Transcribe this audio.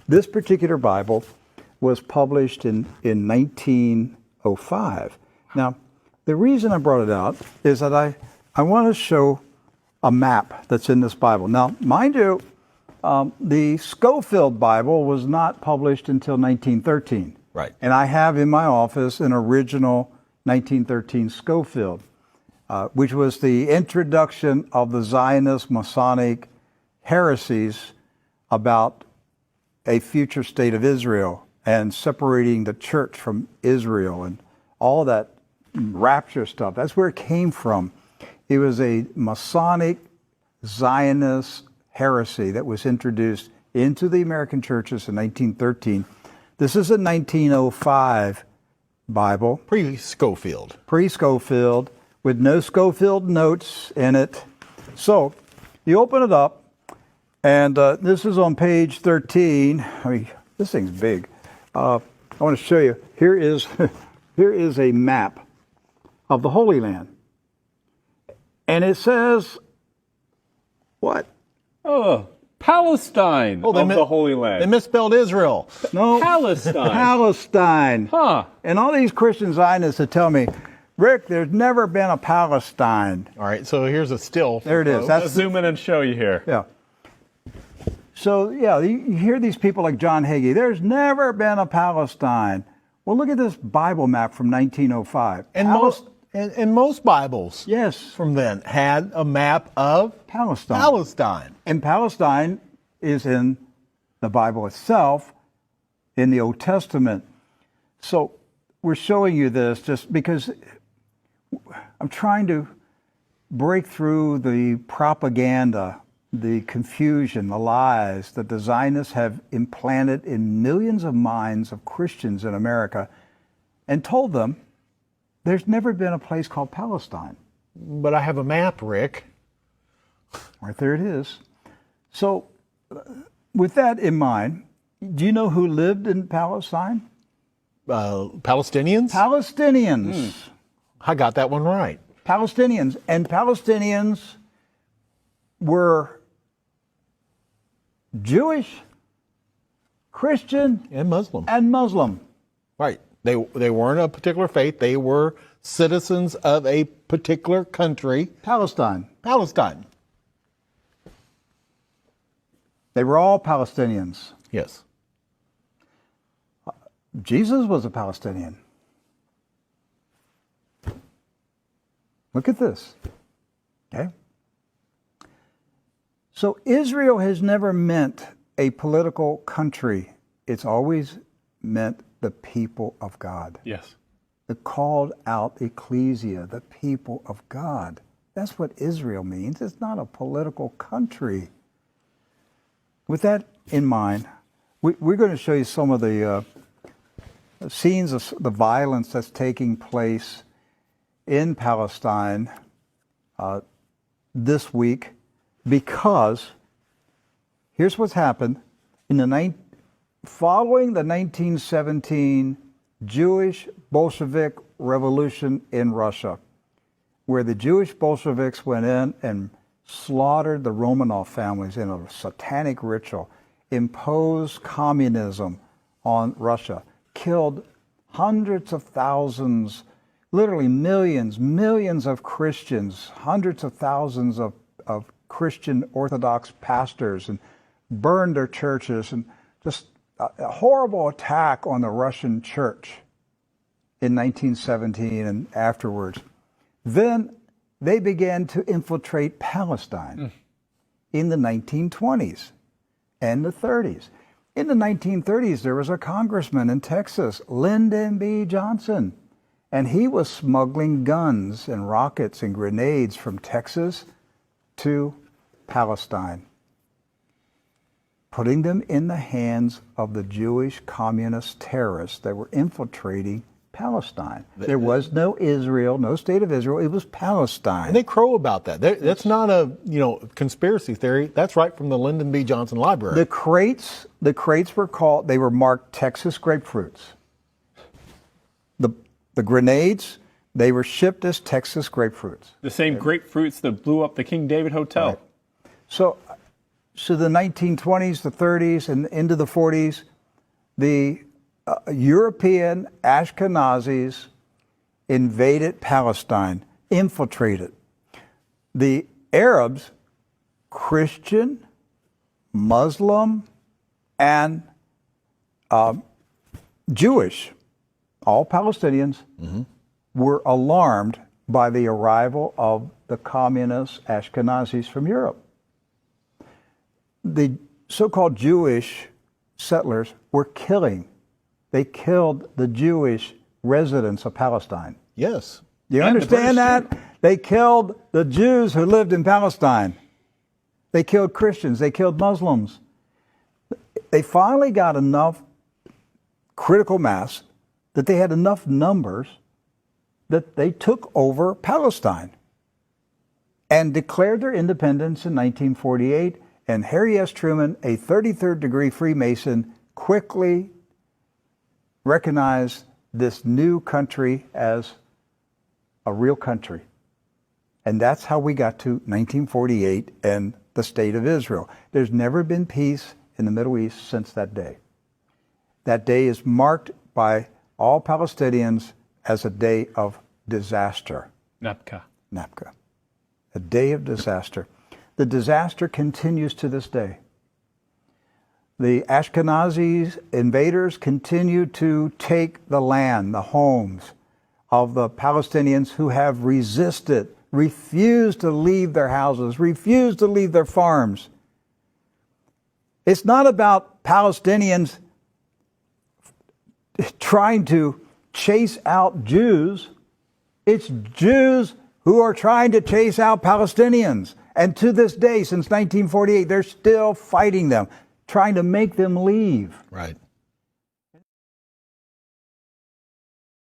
This particular Bible was published in 1905. Now, the reason I brought it out is that I want to show a map that's in this Bible. Now, mind you, the Scofield Bible was not published until 1913. Right. And I have in my office an original 1913 Scofield, which was the introduction of the Zionist Masonic heresies about a future state of Israel and separating the church from Israel and all that rapture stuff. That's where it came from. It was a Masonic Zionist heresy that was introduced into the American churches in 1913. This is a 1905 Bible. Pre-Scofield. Pre-Scofield, with no Scofield notes in it. So, you open it up, and this is on page 13. I mean, this thing's big. I want to show you. Here is a map of the Holy Land. And it says, what? Oh, Palestine of the Holy Land. They misspelled Israel. No. Palestine. Palestine. Huh. And all these Christian Zionists that tell me, Rick, there's never been a Palestine. All right, so here's a still. There it is. Let's zoom in and show you here. Yeah. So, yeah, you hear these people like John Hagee, there's never been a Palestine. Well, look at this Bible map from 1905. And most Bibles Yes. from then had a map of Palestine. And Palestine is in the Bible itself, in the Old Testament. So we're showing you this just because I'm trying to break through the propaganda, the confusion, the lies that the Zionists have implanted in millions of minds of Christians in America, and told them there's never been a place called Palestine. But I have a map, Rick. Right there it is. So, with that in mind, do you know who lived in Palestine? Palestinians? Palestinians. I got that one right. Palestinians. And Palestinians were Jewish, Christian, And Muslim. and Muslim. Right. They weren't a particular faith. They were citizens of a particular country. Palestine. Palestine. They were all Palestinians. Yes. Jesus was a Palestinian. Look at this. Okay? So Israel has never meant a political country. It's always meant the people of God. Yes. The called out ecclesia, the people of God. That's what Israel means. It's not a political country. With that in mind, we're going to show you some of the scenes of the violence that's taking place in Palestine this week, because here's what's happened. Following the 1917 Jewish Bolshevik Revolution in Russia, where the Jewish Bolsheviks went in and slaughtered the Romanov families in a satanic ritual, imposed communism on Russia, killed hundreds of thousands, literally millions of Christians, hundreds of thousands of Christian Orthodox pastors, and burned their churches, and just a horrible attack on the Russian church in 1917 and afterwards. Then they began to infiltrate Palestine in the 1920s and the 30s. In the 1930s, there was a congressman in Texas, Lyndon B. Johnson, and he was smuggling guns and rockets and grenades from Texas to Palestine, putting them in the hands of the Jewish communist terrorists that were infiltrating Palestine. There was no Israel, no state of Israel. It was Palestine. And they crow about that. That's not a conspiracy theory. That's right from the Lyndon B. Johnson Library. The crates were marked Texas grapefruits. The grenades, they were shipped as Texas grapefruits. The same grapefruits that blew up the King David Hotel. Right. So to the 1920s, the 30s, and into the 40s, the European Ashkenazis invaded Palestine, infiltrated. The Arabs, Christian, Muslim, and Jewish, all Palestinians, were alarmed by the arrival of the communist Ashkenazis from Europe. The so-called Jewish settlers were killing. They killed the Jewish residents of Palestine. Yes. Do you And the understand British that? They killed the Jews who lived in Palestine. They killed Christians. They killed Muslims. They finally got enough critical mass that they had enough numbers that they took over Palestine and declared their independence in 1948. And Harry S. Truman, a 33rd degree Freemason, quickly recognized this new country as a real country. And that's how we got to 1948 and the State of Israel. There's never been peace in the Middle East since that day. That day is marked by all Palestinians as a day of disaster. Napka. Napka. A day of disaster. The disaster continues to this day. The Ashkenazi invaders continue to take the land, the homes of the Palestinians who have resisted, refused to leave their houses, refused to leave their farms. It's not about Palestinians trying to chase out Jews. It's Jews who are trying to chase out Palestinians. And to this day, since 1948, they're still fighting them, trying to make them leave. Right.